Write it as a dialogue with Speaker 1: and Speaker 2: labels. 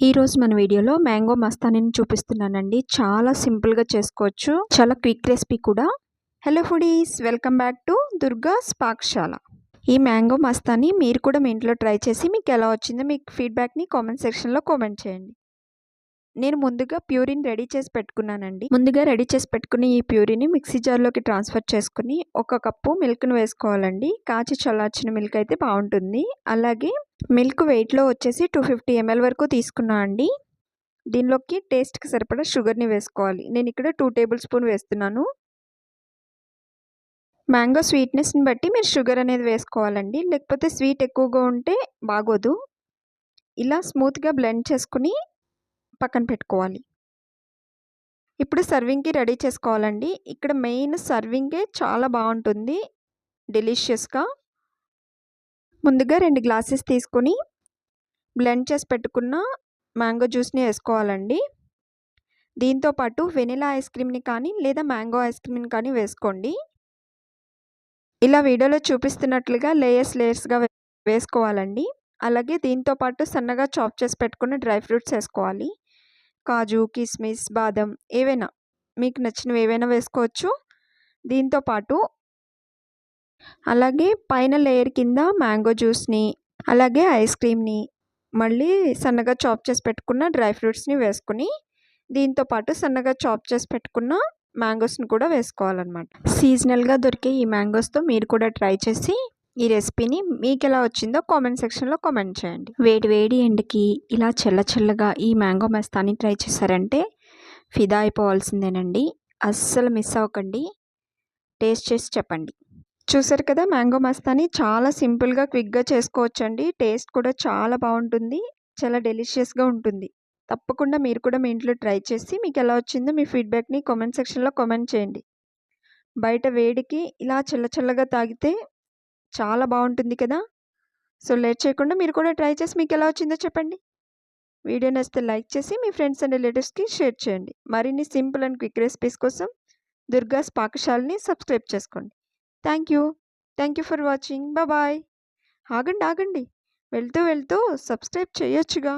Speaker 1: ఈరోజు మన వీడియోలో మ్యాంగో మస్తానీని చూపిస్తున్నానండి. చాలా సింపుల్గా చేసుకోవచ్చు, చాలా క్విక్ రెసిపీ కూడా. Hello foodies, welcome back to Durga's పాకశాల. ఈ మ్యాంగో మస్తాని మీరు కూడా మీ ఇంట్లో ట్రై చేసి మీకు ఎలా వచ్చిందో మీకు ఫీడ్బ్యాక్ని కామెంట్ సెక్షన్లో కామెంట్ చేయండి. నేను ముందుగా ప్యూరిని రెడీ చేసి పెట్టుకున్నానండి. ముందుగా రెడీ చేసి పెట్టుకుని ఈ ప్యూరిని మిక్సీ జార్లోకి ట్రాన్స్ఫర్ చేసుకుని 1 కప్పు మిల్క్ను వేసుకోవాలండి. కాచి చల్లార్చిన మిల్క్ అయితే బాగుంటుంది. అలాగే మిల్క్ వెయిట్లో వచ్చేసి 250 ml వరకు తీసుకున్నా అండి. దీనిలోకి టేస్ట్కి సరిపడా షుగర్ని వేసుకోవాలి. నేను ఇక్కడ 2 టేబుల్ స్పూన్ వేస్తున్నాను. మ్యాంగో స్వీట్నెస్ని బట్టి మీరు షుగర్ అనేది వేసుకోవాలండి, లేకపోతే స్వీట్ ఎక్కువగా ఉంటే బాగోదు. ఇలా స్మూత్గా బ్లెండ్ చేసుకుని పక్కన పెట్టుకోవాలి. ఇప్పుడు సర్వింగ్కి రెడీ చేసుకోవాలండి. ఇక్కడ మెయిన్ సర్వింగే చాలా బాగుంటుంది, డెలిషియస్గా. ముందుగా 2 గ్లాసెస్ తీసుకొని బ్లెండ్ చేసి పెట్టుకున్న మ్యాంగో జ్యూస్ని వేసుకోవాలండి. దీంతోపాటు వెనిలా ఐస్ క్రీమ్ని కానీ లేదా మ్యాంగో ఐస్ క్రీమ్ని కానీ వేసుకోండి. ఇలా వీడియోలో చూపిస్తున్నట్లుగా లేయర్స్గా వేసుకోవాలండి. అలాగే దీంతోపాటు సన్నగా చాప్ చేసి పెట్టుకున్న డ్రై ఫ్రూట్స్ వేసుకోవాలి. కాజు, కిస్మిస్, బాదం ఏవైనా మీకు నచ్చినవి ఏవైనా వేసుకోవచ్చు. దీంతోపాటు అలాగే పైన లేయర్ కింద మ్యాంగో జ్యూస్ని, అలాగే ఐస్ క్రీమ్ని, మళ్ళీ సన్నగా చాప్ చేసి పెట్టుకున్న డ్రై ఫ్రూట్స్ని వేసుకుని దీంతోపాటు సన్నగా చాప్ చేసి పెట్టుకున్న మ్యాంగోస్ని కూడా వేసుకోవాలన్నమాట. సీజనల్గా దొరికే ఈ మ్యాంగోస్తో మీరు కూడా ట్రై చేసి ఈ రెసిపీని మీకు ఎలా వచ్చిందో కామెంట్ సెక్షన్లో కామెంట్ చేయండి. వేడి ఎండకి ఇలా చల్లగా ఈ మ్యాంగో మస్తాని ట్రై చేశారంటే ఫిదా అయిపోవాల్సిందేనండి. అస్సలు మిస్ అవ్వకండి, టేస్ట్ చేసి చెప్పండి. చూసారు కదా, మ్యాంగో మస్తాని చాలా సింపుల్గా క్విక్గా చేసుకోవచ్చండి. టేస్ట్ కూడా చాలా బాగుంటుంది, చాలా డెలిషియస్గా ఉంటుంది. తప్పకుండా మీరు కూడా మీ ఇంట్లో ట్రై చేసి మీకు ఎలా వచ్చిందో మీ ఫీడ్బ్యాక్ని కామెంట్ సెక్షన్లో కామెంట్ చేయండి. బయట వేడికి ఇలా చల్లగా తాగితే చాలా బాగుంటుంది కదా. సో లేట్ చేయకుండా మీరు కూడా ట్రై చేసి మీకు ఎలా వచ్చిందో చెప్పండి. వీడియో నచ్చితే లైక్ చేసి మీ ఫ్రెండ్స్ అండ్ రిలేటివ్స్కి షేర్ చేయండి. మరిన్ని సింపుల్ అండ్ క్విక్ రెసిపీస్ కోసం దుర్గాస్ పాకశాలని సబ్స్క్రైబ్ చేసుకోండి. Thank you for watching. Bye. ఆగండి, వెళ్తూ సబ్స్క్రైబ్ చేయొచ్చుగా.